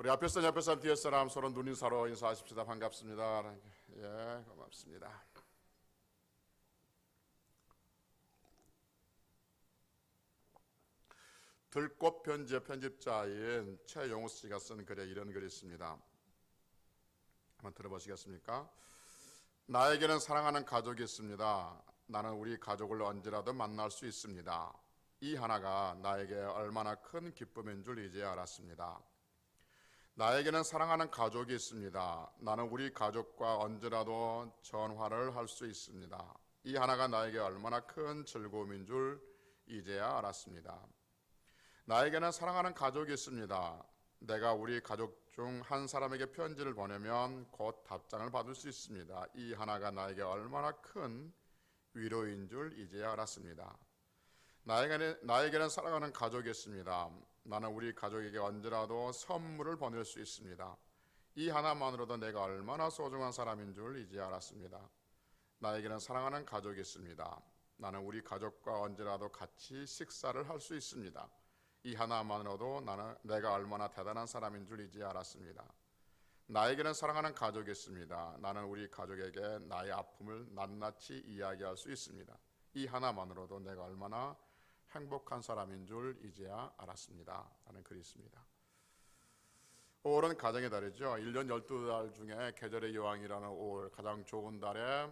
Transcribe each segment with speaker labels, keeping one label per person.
Speaker 1: 우리 앞에 사람, 옆에 사람, 뒤에 사람 서로 눈인사로 인사하십시다. 반갑습니다. 예, 고맙습니다. 들꽃 편지의 편집자인 최용우 씨가 쓴 글에 이런 글이 있습니다. 한번 들어보시겠습니까? 나에게는 사랑하는 가족이 있습니다. 나는 우리 가족을 언제라도 만날 수 있습니다. 이 하나가 나에게 얼마나 큰 기쁨인 줄 이제 알았습니다. 나에게는 사랑하는 가족이 있습니다. 나는 우리 가족과 언제라도 전화를 할 수 있습니다. 이 하나가 나에게 얼마나 큰 즐거움인 줄 이제야 알았습니다. 나에게는 사랑하는 가족이 있습니다. 내가 우리 가족 중 한 사람에게 편지를 보내면 곧 답장을 받을 수 있습니다. 이 하나가 나에게 얼마나 큰 위로인 줄 이제야 알았습니다. 나에게는 사랑하는 가족이 있습니다. 나는 우리 가족에게 언제라도 선물을 보낼 수 있습니다. 이 하나만으로도 내가 얼마나 소중한 사람인 줄 이제 알았습니다. 나에게는 사랑하는 가족이 있습니다. 나는 우리 가족과 언제라도 같이 식사를 할 수 있습니다. 이 하나만으로도 내가 얼마나 대단한 사람인 줄 이제 알았습니다. 나에게는 사랑하는 가족이 있습니다. 나는 우리 가족에게 나의 아픔을 낱낱이 이야기할 수 있습니다. 이 하나만으로도 내가 얼마나 행복한 사람인 줄 이제야 알았습니다. 라는 글이 있습니다. 5월은 가정의 달이죠. 1년 12달 중에 계절의 여왕이라는 5월, 가장 좋은 달에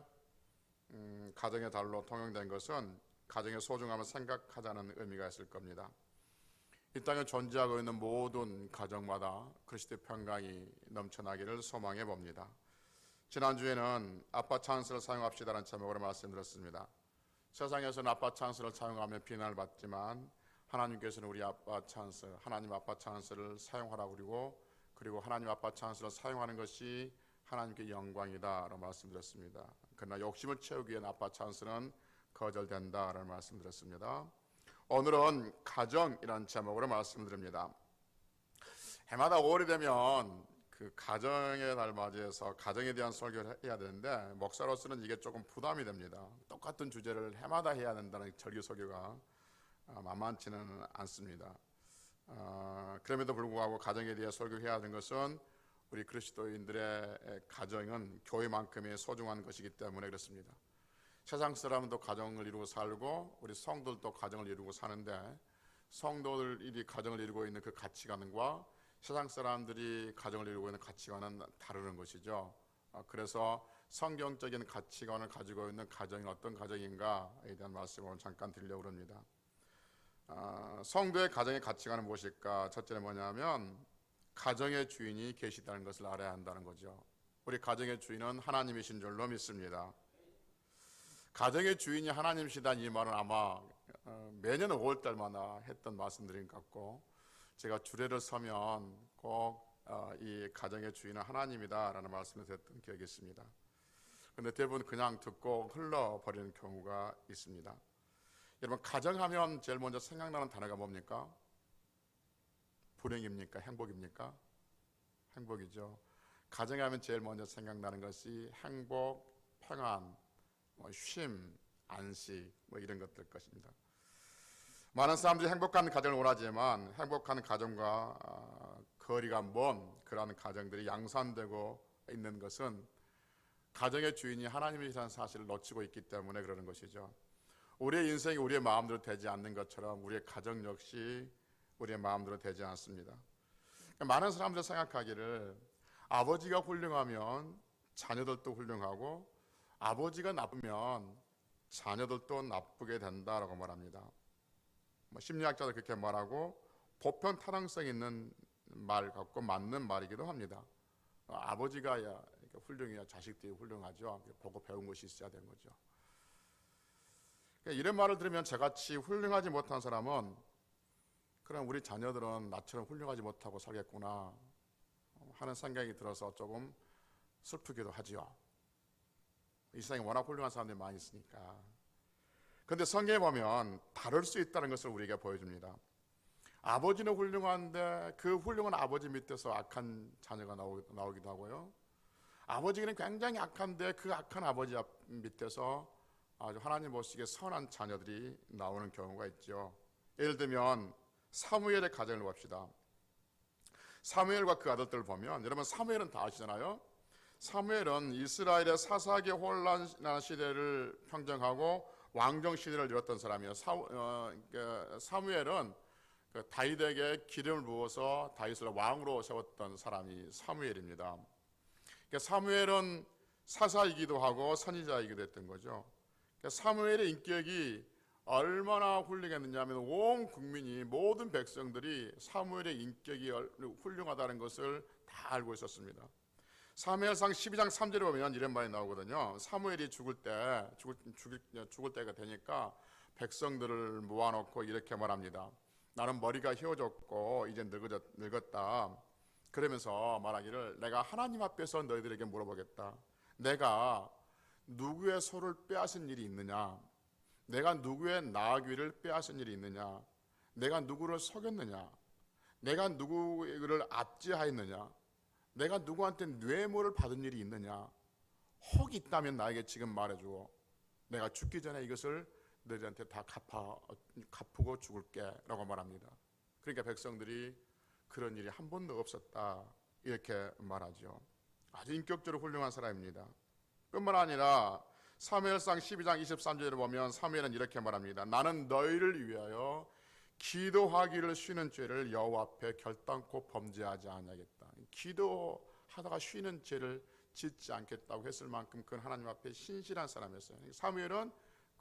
Speaker 1: 가정의 달로 통용된 것은 가정의 소중함을 생각하자는 의미가 있을 겁니다. 이 땅에 존재하고 있는 모든 가정마다 그리스도의 평강이 넘쳐나기를 소망해 봅니다. 지난주에는 아빠 찬스를 사용합시다라는 제목으로 말씀드렸습니다. 세상에서는 아빠 찬스를 사용하면 비난을 받지만 하나님께서는 우리 아빠 찬스, 하나님 아빠 찬스를 사용하라고 그리고 하나님 아빠 찬스를 사용하는 것이 하나님께 영광이다라고 말씀드렸습니다. 그러나 욕심을 채우기 위한 아빠 찬스는 거절된다라는 말씀드렸습니다. 오늘은 가정이라는 제목으로 말씀드립니다. 해마다 5월이 되면 그 가정의 달 맞이해서 가정에 대한 설교를 해야 되는데 목사로서는 이게 조금 부담이 됩니다. 똑같은 주제를 해마다 해야 된다는 절기 설교가 만만치는 않습니다. 그럼에도 불구하고 가정에 대해 설교해야 하는 것은 우리 그리스도인들의 가정은 교회만큼의 소중한 것이기 때문에 그렇습니다. 세상 사람도 가정을 이루고 살고 우리 성도들도 가정을 이루고 사는데 성도들이 가정을 이루고 있는 그 가치관과 세상 사람들이 가정을 이루고 있는 가치관은 다르는 것이죠. 그래서 성경적인 가치관을 가지고 있는 가정이 어떤 가정인가에 대한 말씀을 잠깐 드리려고 합니다. 성도의 가정의 가치관은 무엇일까? 첫째는 뭐냐면 가정의 주인이 계시다는 것을 알아야 한다는 거죠. 우리 가정의 주인은 하나님이신 줄로 믿습니다. 가정의 주인이 하나님이시다는 이 말은 아마 매년 5월달마다 했던 말씀드린 것 같고 제가 주례를 서면 꼭 이 가정의 주인은 하나님이다라는 말씀을 드렸던 기억이 있습니다. 그런데 대부분 그냥 듣고 흘러버리는 경우가 있습니다. 여러분, 가정하면 제일 먼저 생각나는 단어가 뭡니까? 불행입니까? 행복입니까? 행복이죠. 가정하면 제일 먼저 생각나는 것이 행복, 평안, 쉼, 안식 이런 것들 것입니다. 많은 사람들이 행복한 가정을 원하지만 행복한 가정과 거리가 먼 그러한 가정들이 양산되고 있는 것은 가정의 주인이 하나님이라는 사실을 놓치고 있기 때문에 그러는 것이죠. 우리의 인생이 우리의 마음대로 되지 않는 것처럼 우리의 가정 역시 우리의 마음대로 되지 않습니다. 많은 사람들이 생각하기를 아버지가 훌륭하면 자녀들도 훌륭하고 아버지가 나쁘면 자녀들도 나쁘게 된다라고 말합니다. 심리학자도 그렇게 말하고 보편 타당성 있는 말 같고 맞는 말이기도 합니다. 아버지가 훌륭해야 자식들이 훌륭하죠. 보고 배운 것이 있어야 되는 거죠. 이런 말을 들으면 저같이 훌륭하지 못한 사람은 그럼 우리 자녀들은 나처럼 훌륭하지 못하고 살겠구나 하는 생각이 들어서 조금 슬프기도 하죠. 이 세상에 워낙 훌륭한 사람들이 많이 있으니까. 그런데 성경에 보면 다를 수 있다는 것을 우리에게 보여줍니다. 아버지는 훌륭한데 그 훌륭한 아버지 밑에서 악한 자녀가 나오기도 하고요. 아버지는 굉장히 악한데 그 악한 아버지 밑에서 아주 하나님 보시기에 선한 자녀들이 나오는 경우가 있죠. 예를 들면 사무엘의 가정을 봅시다. 사무엘과 그 아들들을 보면, 여러분 사무엘은 다 아시잖아요. 사무엘은 이스라엘의 사사기 혼란 시대를 평정하고 왕정 시대를 이뤘던 사람이에요. 사무엘은 그 다윗에게 기름을 부어서 다윗을 왕으로 세웠던 사람이 사무엘입니다. 그러니까 사무엘은 사사이기도 하고 선지자이기도 했던 거죠. 그러니까 사무엘의 인격이 얼마나 훌륭했느냐 하면 온 국민이, 모든 백성들이 사무엘의 인격이 훌륭하다는 것을 다 알고 있었습니다. 사무엘상 12장 3절에 보면 이런 말이 나오거든요. 사무엘이 죽을 때가 되니까 백성들을 모아놓고 이렇게 말합니다. 나는 머리가 휘어졌고 이제 늙었다. 그러면서 말하기를, 내가 하나님 앞에서 너희들에게 물어보겠다. 내가 누구의 소를 빼앗은 일이 있느냐? 내가 누구의 나귀를 빼앗은 일이 있느냐? 내가 누구를 속였느냐? 내가 누구를 압제하였느냐? 내가 누구한테 뇌물을 받은 일이 있느냐? 혹 있다면 나에게 지금 말해주고 내가 죽기 전에 이것을 너희한테 다 갚고 죽을게 라고 말합니다. 그러니까 백성들이 그런 일이 한 번도 없었다 이렇게 말하죠. 아주 인격적으로 훌륭한 사람입니다. 뿐만 아니라 사무엘상 12장 23절에 보면 사무엘은 이렇게 말합니다. 나는 너희를 위하여 기도하기를 쉬는 죄를 여호와 앞에 결단코 범죄하지 않겠다. 기도하다가 쉬는 죄를 짓지 않겠다고 했을 만큼 그는 하나님 앞에 신실한 사람이었어요. 사무엘은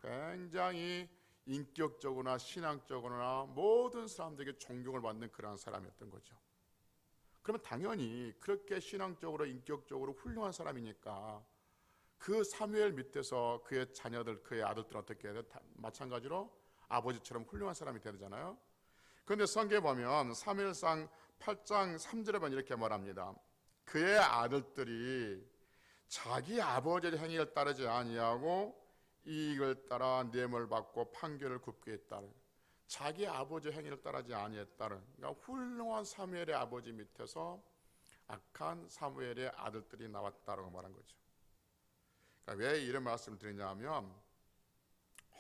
Speaker 1: 굉장히 인격적으로나 신앙적으로나 모든 사람들에게 존경을 받는 그러한 사람이었던 거죠. 그러면 당연히 그렇게 신앙적으로 인격적으로 훌륭한 사람이니까 그 사무엘 밑에서 그의 자녀들, 그의 아들들은 어떻게 해야 돼? 마찬가지로 아버지처럼 훌륭한 사람이 되야 되잖아요. 그런데 성경에 보면 사무엘상 8장 3절에 보면 이렇게 말합니다. 그의 아들들이 자기 아버지의 행위를 따르지 아니하고 이익을 따라 뇌물 받고 판결을 굽게 했다. 자기 아버지의 행위를 따르지 아니했다는, 그러니까 훌륭한 사무엘의 아버지 밑에서 악한 사무엘의 아들들이 나왔다라고 말한 거죠. 그러니까 왜 이런 말씀을 드리냐면,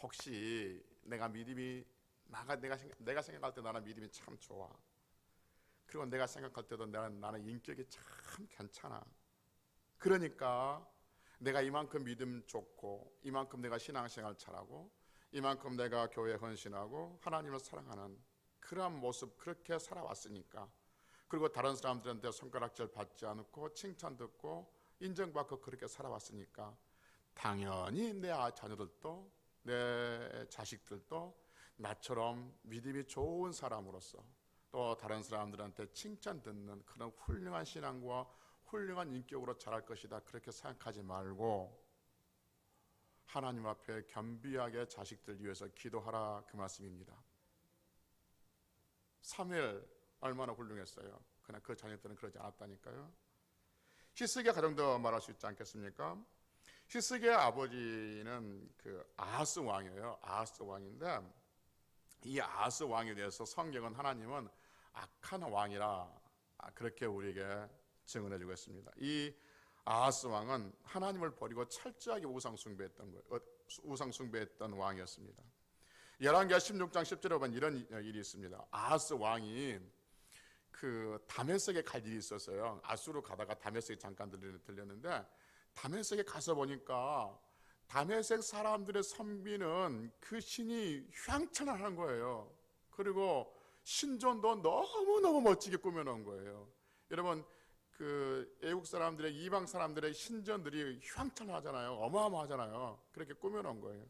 Speaker 1: 혹시 내가 생각할 때 나는 믿음이 참 좋아. 그리고 내가 생각할 때도 나는 인격이 참 괜찮아. 그러니까 내가 이만큼 믿음 좋고, 이만큼 내가 신앙생활 잘하고, 이만큼 내가 교회에 헌신하고 하나님을 사랑하는 그런 모습, 그렇게 살아왔으니까, 그리고 다른 사람들한테 손가락질 받지 않고 칭찬 듣고 인정받고 그렇게 살아왔으니까 당연히 내 자녀들도 내 자식들도 나처럼 믿음이 좋은 사람으로서 또 다른 사람들한테 칭찬 듣는 그런 훌륭한 신앙과 훌륭한 인격으로 자랄 것이다, 그렇게 생각하지 말고 하나님 앞에 겸비하게 자식들 위해서 기도하라, 그 말씀입니다. 사무엘 얼마나 훌륭했어요. 그러나 그 자녀들은 그러지 않았다니까요. 히스기야 가정도 말할 수 있지 않겠습니까? 히스기야 아버지는 그 아하스 왕이에요. 아하스 왕인데, 이 아하스 왕에 대해서 성경은, 하나님은 악한 왕이라 그렇게 우리에게 증언해주고 있습니다. 이 아하스 왕은 하나님을 버리고 철저하게 우상 숭배했던 왕이었습니다. 열왕기하 16장 10절에 보면 이런 일이 있습니다. 아하스 왕이 그 다메섹에 갈 일이 있었어요. 아수르 가다가 다메섹에 잠깐 들렸는데, 다메섹에 가서 보니까 다메섹 사람들의 섬기는 그 신이 휘황찬란한 거예요. 그리고 신전도 너무너무 멋지게 꾸며놓은 거예요. 여러분, 그 애국 사람들의, 이방 사람들의 신전들이 휘황찬란하잖아요. 어마어마하잖아요. 그렇게 꾸며놓은 거예요.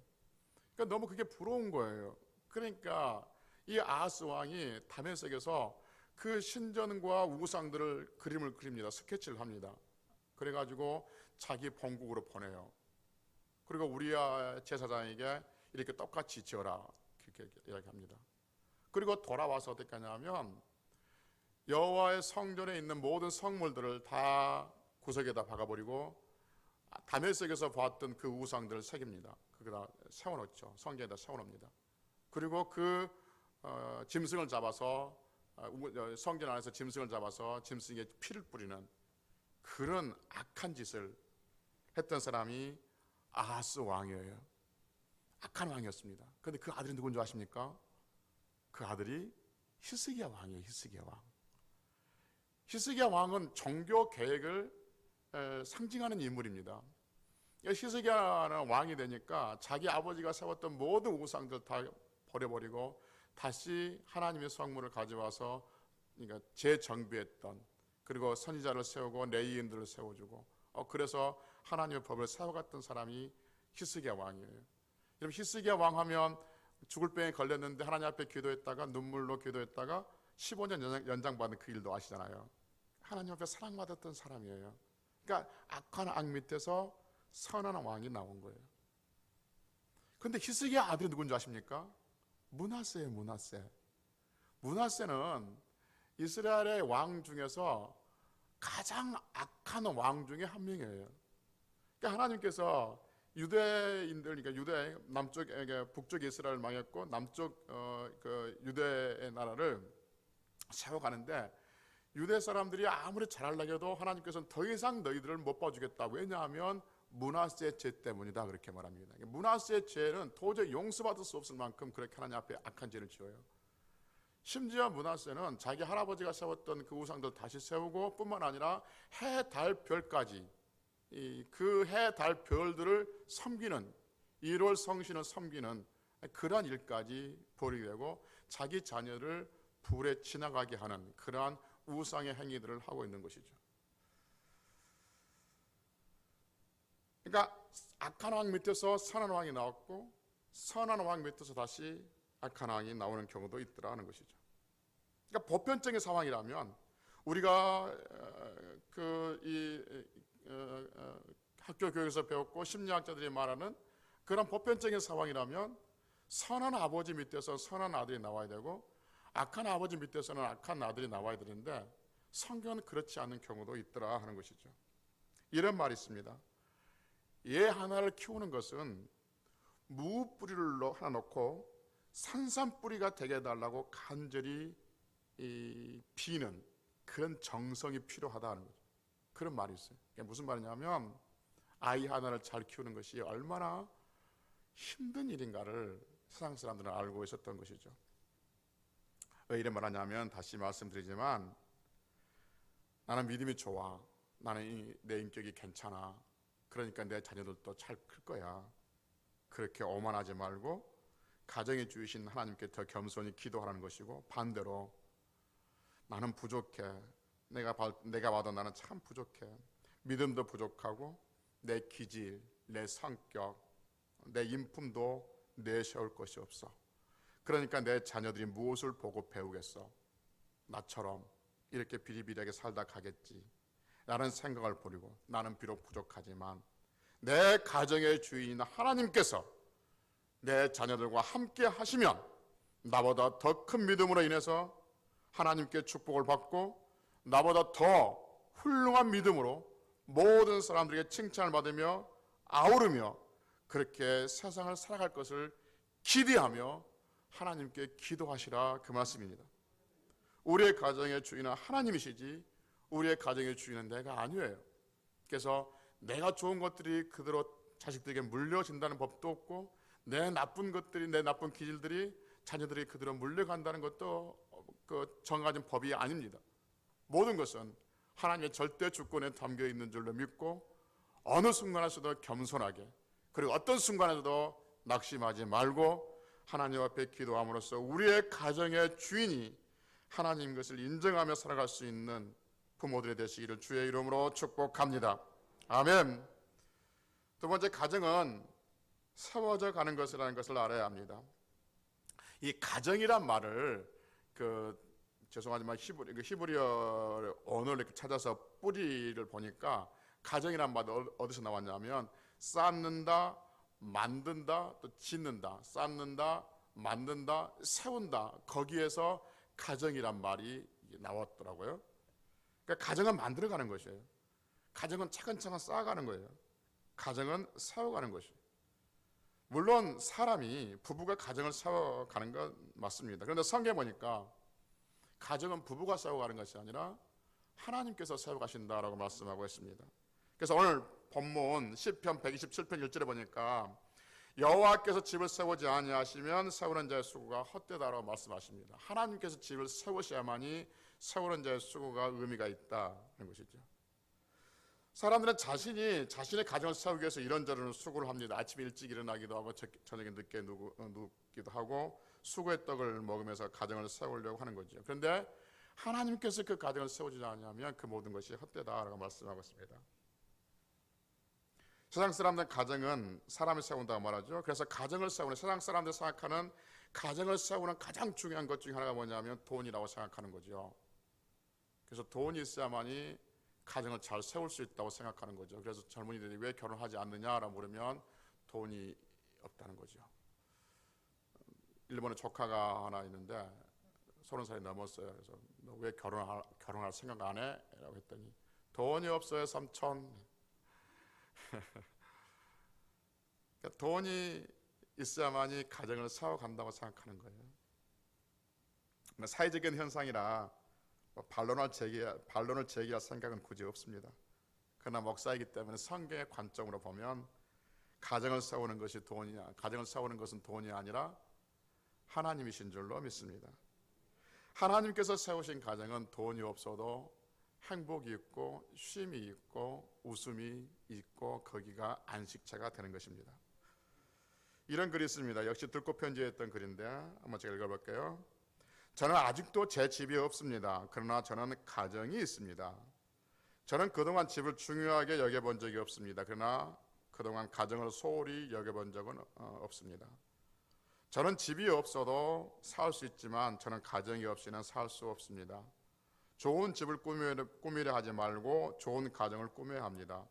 Speaker 1: 그러니까 너무 그게 부러운 거예요. 그러니까 이 아하스 왕이 다메섹에서 그 신전과 우상들을 그림을 그립니다. 스케치를 합니다. 그래가지고 자기 본국으로 보내요. 그리고 우리야 제사장에게 이렇게 똑같이 지어라, 그렇게 이야기합니다. 그리고 돌아와서 어떻게 하냐면 여호와의 성전에 있는 모든 성물들을 다 구석에다 박아버리고 다메섹에서 봤던 그 우상들을 새깁니다. 거기다 세워놓죠. 성전에다 세워놓습니다. 그리고 그 짐승을 잡아서 성전 안에서 짐승을 잡아서 짐승에 피를 뿌리는 그런 악한 짓을 했던 사람이 아하스 왕이에요. 악한 왕이었습니다. 그런데 그 아들이 누군지 아십니까? 그 아들이 히스기야 왕이에요. 히스기야 왕. 히스기야 왕은 종교 계획을 상징하는 인물입니다. 히스기야는 왕이 되니까 자기 아버지가 세웠던 모든 우상들 다 버려버리고 다시 하나님의 성물을 가져와서 그러니까 재정비했던, 그리고 선지자를 세우고 레위인들을 세워주고 그래서 하나님의 법을 세워갔던 사람이 히스기야 왕이에요. 여러분, 히스기야 왕 하면 죽을 병에 걸렸는데 하나님 앞에 기도했다가 눈물로 기도했다가 15년 연장받은 그 일도 아시잖아요. 하나님 앞에 사랑받았던 사람이에요. 그러니까 악한 악 밑에서 선한 왕이 나온 거예요. 그런데 히스기야 아들이 누군지 아십니까? 므낫세예요. 므낫세는 이스라엘의 왕 중에서 가장 악한 왕 중에 한 명이에요. 그러니까 하나님께서 유대인들, 그러니까 유대 남쪽, 북쪽 이스라엘 망했고 남쪽 그 유대의 나라를 세워가는데, 유대 사람들이 아무리 잘하려고 해도 하나님께서는 더 이상 너희들을 못 봐주겠다. 왜냐하면 므낫세의 죄 때문이다, 그렇게 말합니다. 므낫세의 죄는 도저히 용서받을 수 없을 만큼 그렇게 하나님 앞에 악한 죄를 지어요. 심지어 므낫세는 자기 할아버지가 세웠던 그 우상들 다시 세우고 뿐만 아니라 해, 달, 별까지 그 해, 달, 별들을 섬기는, 1월 성신을 섬기는 그러한 일까지 벌이게 되고 자기 자녀를 불에 지나가게 하는 그러한 우상의 행위들을 하고 있는 것이죠. 그러니까 악한 왕 밑에서 선한 왕이 나왔고 선한 왕 밑에서 다시 악한 왕이 나오는 경우도 있더라 하는 것이죠. 그러니까 보편적인 상황이라면 우리가 학교 교육에서 배웠고 심리학자들이 말하는 그런 보편적인 상황이라면 선한 아버지 밑에서 선한 아들이 나와야 되고 악한 아버지 밑에서는 악한 아들이 나와야 되는데 성경은 그렇지 않은 경우도 있더라 하는 것이죠. 이런 말이 있습니다. 얘 하나를 키우는 것은 무뿌리를 하나 놓고 산산뿌리가 되게 해달라고 간절히 비는 그런 정성이 필요하다는 거죠. 그런 말이 있어요. 그게 무슨 말이냐면 아이 하나를 잘 키우는 것이 얼마나 힘든 일인가를 세상 사람들은 알고 있었던 것이죠. 왜 이런 말 하냐면, 다시 말씀드리지만 나는 믿음이 좋아, 나는 내 인격이 괜찮아, 그러니까 내 자녀들도 잘 클 거야, 그렇게 오만하지 말고 가정에 주신 하나님께 더 겸손히 기도하라는 것이고, 반대로 나는 부족해, 내가 봐도 나는 참 부족해, 믿음도 부족하고 내 기질, 내 성격, 내 인품도 내세울 것이 없어, 그러니까 내 자녀들이 무엇을 보고 배우겠어, 나처럼 이렇게 비리비리하게 살다 가겠지 라는 생각을 버리고, 나는 비록 부족하지만 내 가정의 주인인 하나님께서 내 자녀들과 함께 하시면 나보다 더 큰 믿음으로 인해서 하나님께 축복을 받고 나보다 더 훌륭한 믿음으로 모든 사람들에게 칭찬을 받으며 아우르며 그렇게 세상을 살아갈 것을 기대하며 하나님께 기도하시라, 그 말씀입니다. 우리의 가정의 주인은 하나님이시지 우리의 가정의 주인은 내가 아니에요. 그래서 내가 좋은 것들이 그대로 자식들에게 물려진다는 법도 없고, 내 나쁜 것들이, 내 나쁜 기질들이 자녀들이 그대로 물려간다는 것도 정해진 법이 아닙니다. 모든 것은 하나님의 절대 주권에 담겨 있는 줄로 믿고 어느 순간에서도 겸손하게, 그리고 어떤 순간에서도 낙심하지 말고 하나님 앞에 기도함으로써 우리의 가정의 주인이 하나님 것을 인정하며 살아갈 수 있는 부모들이 되시기를 주의 이름으로 축복합니다. 아멘. 두 번째, 가정은 세워져 가는 것이라는 것을 알아야 합니다. 이 가정이란 말을 죄송하지만 히브리어 언어를 찾아서 뿌리를 보니까 가정이란 말이 어디서 나왔냐면 쌓는다, 만든다, 또 짓는다, 쌓는다, 만든다, 세운다, 거기에서 가정이란 말이 나왔더라고요. 그러니까 가정은 만들어가는 것이에요. 가정은 차근차근 쌓아가는 거예요. 가정은 세워가는 것이에요. 물론 사람이, 부부가 가정을 세워가는 건 맞습니다. 그런데 성경에 보니까 가정은 부부가 세워가는 것이 아니라 하나님께서 세워가신다라고 말씀하고 있습니다. 그래서 오늘 본문 시편 127편 1절에 보니까 여호와께서 집을 세우지 아니하시면 세우는 자의 수고가 헛되다라고 말씀하십니다. 하나님께서 집을 세우셔야만이 세우는 자의 수고가 의미가 있다는 것이죠. 사람들은 자신의 가정을 세우기 위해서 이런저런 수고를 합니다. 아침에 일찍 일어나기도 하고 저녁에 늦게 눕기도 하고 수고의 떡을 먹으면서 가정을 세우려고 하는 거죠. 그런데 하나님께서 그 가정을 세우지 않으면 그 모든 것이 헛되다라고 말씀하고 있습니다. 세상 사람들은 가정은 사람을 세운다고 말하죠. 그래서 가정을 세우는, 세상 사람들이 생각하는 가정을 세우는 가장 중요한 것 중에 하나가 뭐냐면 돈이라고 생각하는 거죠. 그래서 돈이 있어야만이 가정을 잘 세울 수 있다고 생각하는 거죠. 그래서 젊은이들이 왜 결혼하지 않느냐라고 물으면 돈이 없다는 거죠. 일본에 조카가 하나 있는데 30살이 넘었어요. 그래서 너 왜 결혼할 생각 안 해? 라고 했더니 돈이 없어요, 삼촌. 그러니까 돈이 있어야만이 가정을 세워간다고 생각하는 거예요. 사회적인 현상이라 반론을 제기할 생각은 굳이 없습니다. 그러나 목사이기 때문에 성경의 관점으로 보면 가정을 세우는 것은 돈이 아니라 하나님이신 줄로 믿습니다. 하나님께서 세우신 가정은 돈이 없어도 행복이 있고 쉼이 있고 웃음이 있고 거기가 안식처가 되는 것입니다. 이런 글이 있습니다. 역시 들꽃 편지에 있던 글인데 한번 제가 읽어볼게요. 저는 아직도 제 집이 없습니다. 그러나 저는 가정이 있습니다. 저는 그동안 집을 중요하게 여겨본 적이 없습니다. 그러나 그동안 가정을 소홀히 여겨본 적은 없습니다. 저는 집이 없어도 살 수 있지만 저는 가정이 없이는 살 수 없습니다. 좋은 집을 꾸미려 하지 말고 좋은 가정을 꾸며야 합니다.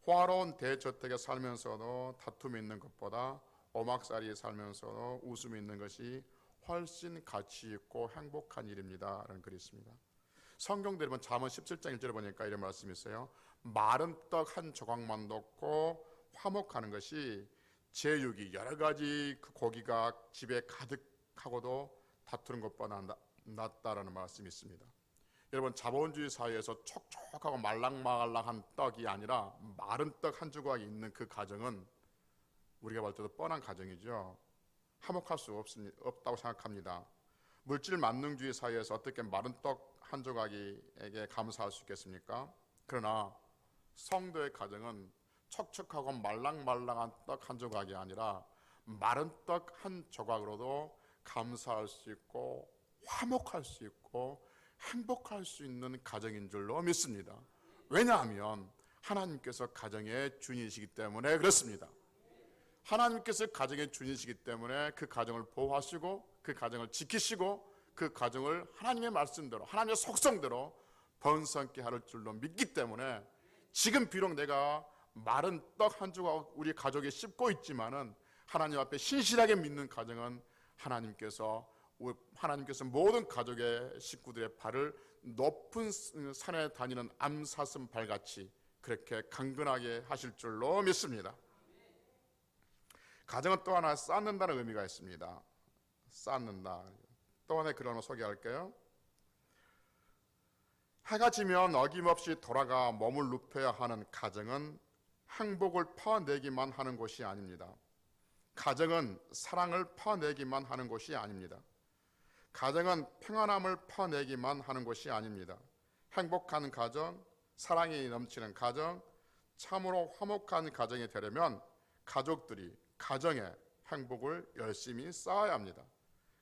Speaker 1: 화로운 대저택에 살면서도 다툼이 있는 것보다 오막살이에 살면서도 웃음이 있는 것이 훨씬 가치 있고 행복한 일입니다. 라는 글이 있습니다. 성경대로 보면 잠언 17장 1절에 보니까 이런 말씀이 있어요. 마른 떡 한 조각만 넣고 화목하는 것이 제육이 여러 가지 그 고기가 집에 가득하고도 다투는 것보다 낫다라는 말씀이 있습니다. 여러분, 자본주의 사회에서 촉촉하고 말랑말랑한 떡이 아니라 마른 떡 한 조각이 있는 그 가정은 우리가 볼 때도 뻔한 가정이죠. 화목할 수 없다고 생각합니다. 물질 만능주의 사회에서 어떻게 마른 떡 한 조각에게 감사할 수 있겠습니까? 그러나 성도의 가정은 촉촉하고 말랑말랑한 떡 한 조각이 아니라 마른 떡 한 조각으로도 감사할 수 있고 화목할 수 있고 행복할 수 있는 가정인 줄로 믿습니다. 왜냐하면 하나님께서 가정의 주인이시기 때문에 그렇습니다. 하나님께서 가정의 주인이시기 때문에 그 가정을 보호하시고 그 가정을 지키시고 그 가정을 하나님의 말씀대로 하나님의 속성대로 번성케 할 줄로 믿기 때문에 지금 비록 내가 마른 떡 한 조각 우리 가족이 씹고 있지만은 하나님 앞에 신실하게 믿는 가정은 하나님께서 모든 가족의 식구들의 발을 높은 산에 다니는 암사슴 발같이 그렇게 강건하게 하실 줄로 믿습니다. 가정은 또 하나 쌓는다는 의미가 있습니다. 쌓는다. 또 하나의 글 하나 소개할게요. 해가 지면 어김없이 돌아가 몸을 눕혀야 하는 가정은 행복을 퍼내기만 하는 곳이 아닙니다. 가정은 사랑을 퍼내기만 하는 곳이 아닙니다. 가정은 평안함을 퍼내기만 하는 곳이 아닙니다. 행복한 가정, 사랑이 넘치는 가정, 참으로 화목한 가정이 되려면 가족들이 가정에 행복을 열심히 쌓아야 합니다.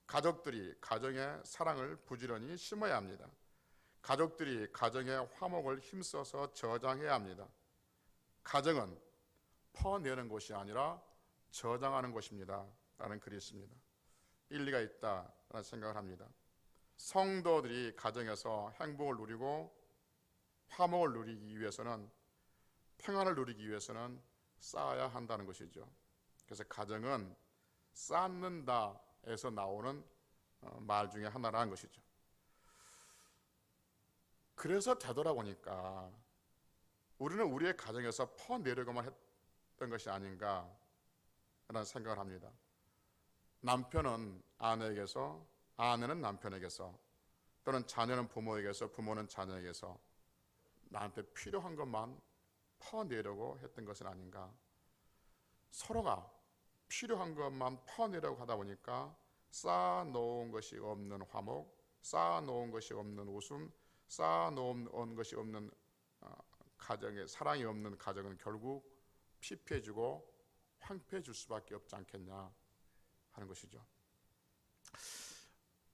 Speaker 1: 가족들이 가정에 사랑을 부지런히 심어야 합니다. 가족들이 가정의 화목을 힘써서 저장해야 합니다. 가정은 퍼내는 곳이 아니라 저장하는 곳입니다. 라는 글이 있습니다. 일리가 있다라는 생각을 합니다. 성도들이 가정에서 행복을 누리고 화목을 누리기 위해서는 평안을 누리기 위해서는 쌓아야 한다는 것이죠. 그래서 가정은 쌓는다에서 나오는 말 중에 하나라는 것이죠. 그래서 되돌아보니까 우리는 우리의 가정에서 퍼내려고만 했던 것이 아닌가 라는 생각을 합니다. 남편은 아내에게서, 아내는 남편에게서, 또는 자녀는 부모에게서, 부모는 자녀에게서 나한테 필요한 것만 퍼내려고 했던 것은 아닌가. 서로가 필요한 것만 퍼내려고 하다 보니까 쌓아놓은 것이 없는 화목, 쌓아놓은 것이 없는 웃음, 쌓아놓은 것이 없는 가정에 사랑이 없는 가정은 결국 피폐해지고 황폐해질 수밖에 없지 않겠냐 하는 것이죠.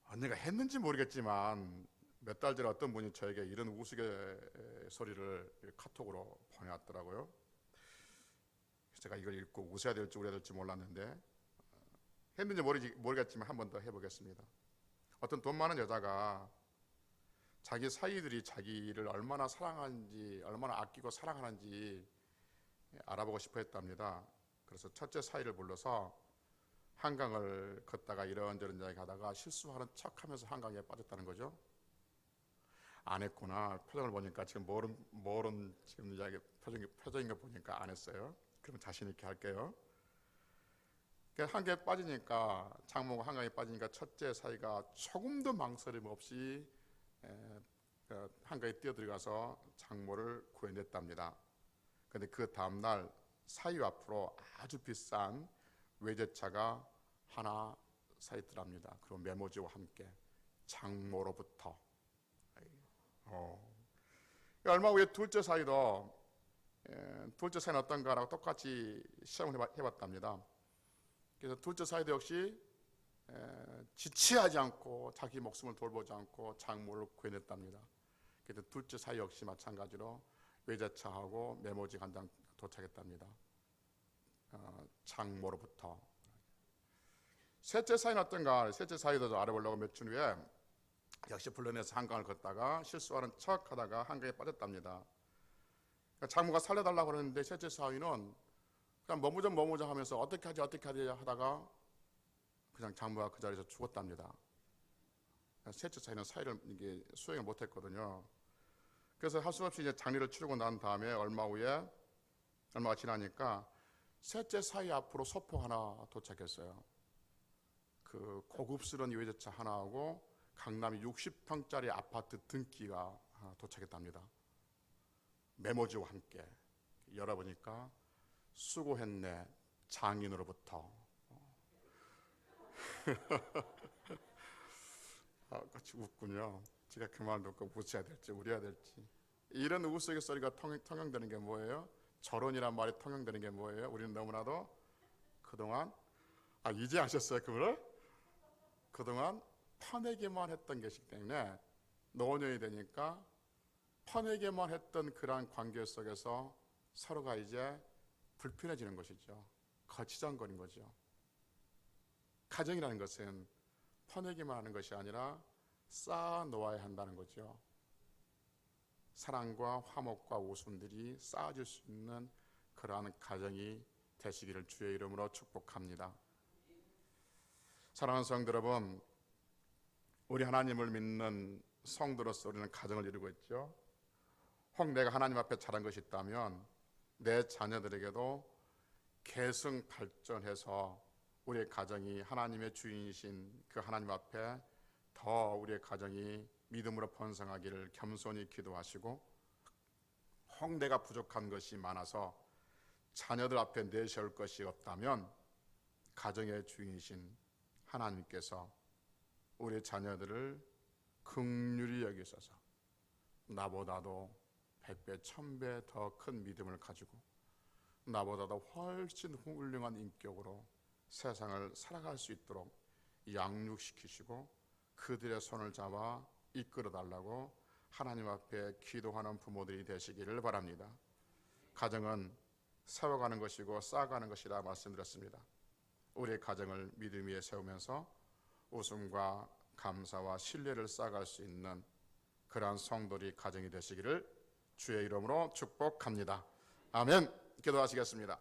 Speaker 1: 언니가 했는지 모르겠지만 몇 달 전에 어떤 분이 저에게 이런 우스갯소리를 카톡으로 보내왔더라고요. 제가 이걸 읽고 웃어야 될지 울어야 될지 몰랐는데, 했는지 모르겠지만 한 번 더 해보겠습니다. 어떤 돈 많은 여자가 자기 사위들이 자기를 얼마나 사랑하는지, 얼마나 아끼고 사랑하는지 알아보고 싶어 했답니다. 그래서 첫째 사위를 불러서 한강을 걷다가 이런저런 이야기 하다가 실수하는 척하면서 한강에 빠졌다는 거죠. 안 했구나. 표정을 보니까 지금 모른 지금 이야기 표정인 거 보니까 안 했어요. 그럼 자신 있게 할게요. 한강에 빠지니까, 장모가 한강에 빠지니까 첫째 사위가 조금도 망설임 없이 한강에 뛰어들어가서 장모를 구해냈답니다. 그런데 그 다음날 사위 앞으로 아주 비싼 외제차가 하나 서 있더랍니다. 그리고 메모지와 함께 장모로부터. 얼마 후에 둘째 사위는 어떤가라고 똑같이 시험을 해봤답니다. 그래서 둘째 사위도 역시 지체하지 않고 자기 목숨을 돌보지 않고 장모를 구해냈답니다. 그래서 둘째 사위 역시 마찬가지로 외제차하고 메모지 한 장 도착했답니다. 장모로부터. 셋째 사위는 어떤가? 셋째 사위도 알아보려고 몇 주 후에 역시 불러내서 한강을 걷다가 실수하는 척하다가 한강에 빠졌답니다. 그러니까 장모가 살려달라고 그러는데 셋째 사위는 그냥 머무자 하면서 어떻게 하지 하다가 그냥 장모가 그 자리에서 죽었답니다. 셋째 사위는 사위를 이게 수행을 못했거든요. 그래서 할 수 없이 이제 장례를 치르고 난 다음에 얼마가 지나니까 셋째 사위 앞으로 소포 하나 도착했어요. 그 고급스러운 외제차 하나하고 강남이 60평짜리 아파트 등기가 도착했답니다. 메모지와 함께 열어보니까 수고했네 장인으로부터. 같이 웃군요. 제가 그 말 듣고 웃어야 될지 울어야 될지. 이런 우스갯소리가 통용되는 게 뭐예요? 결혼이란 말이 통용되는 게 뭐예요? 우리는 너무나도 그동안 이제 아셨어요 그거를? 그동안 퍼내기만 했던 것이기 때문에 노년이 되니까 퍼내기만 했던 그러한 관계 속에서 서로가 이제 불편해지는 것이죠. 거치장거린 거죠. 가정이라는 것은 퍼내기만 하는 것이 아니라 쌓아 놓아야 한다는 거죠. 사랑과 화목과 웃음들이 쌓아질 수 있는 그러한 가정이 되시기를 주의 이름으로 축복합니다. 사랑하는 성도 여러분, 우리 하나님을 믿는 성도로서 우리는 가정을 이루고 있죠. 혹 내가 하나님 앞에 잘한 것이 있다면 내 자녀들에게도 계승 발전해서 우리의 가정이 하나님의 주인이신 그 하나님 앞에 더 우리의 가정이 믿음으로 번성하기를 겸손히 기도하시고, 혹 내가 부족한 것이 많아서 자녀들 앞에 내세울 것이 없다면 가정의 주인이신 하나님께서 우리 자녀들을 긍휼히 여기셔서 나보다도 100배, 1000배 더 큰 믿음을 가지고 나보다도 훨씬 훌륭한 인격으로 세상을 살아갈 수 있도록 양육시키시고 그들의 손을 잡아 이끌어달라고 하나님 앞에 기도하는 부모들이 되시기를 바랍니다. 가정은 세워가는 것이고 쌓아가는 것이라 말씀드렸습니다. 우리의 가정을 믿음 위에 세우면서 웃음과 감사와 신뢰를 쌓아갈 수 있는 그러한 성도들이 가정이 되시기를 주의 이름으로 축복합니다. 아멘. 기도하시겠습니다.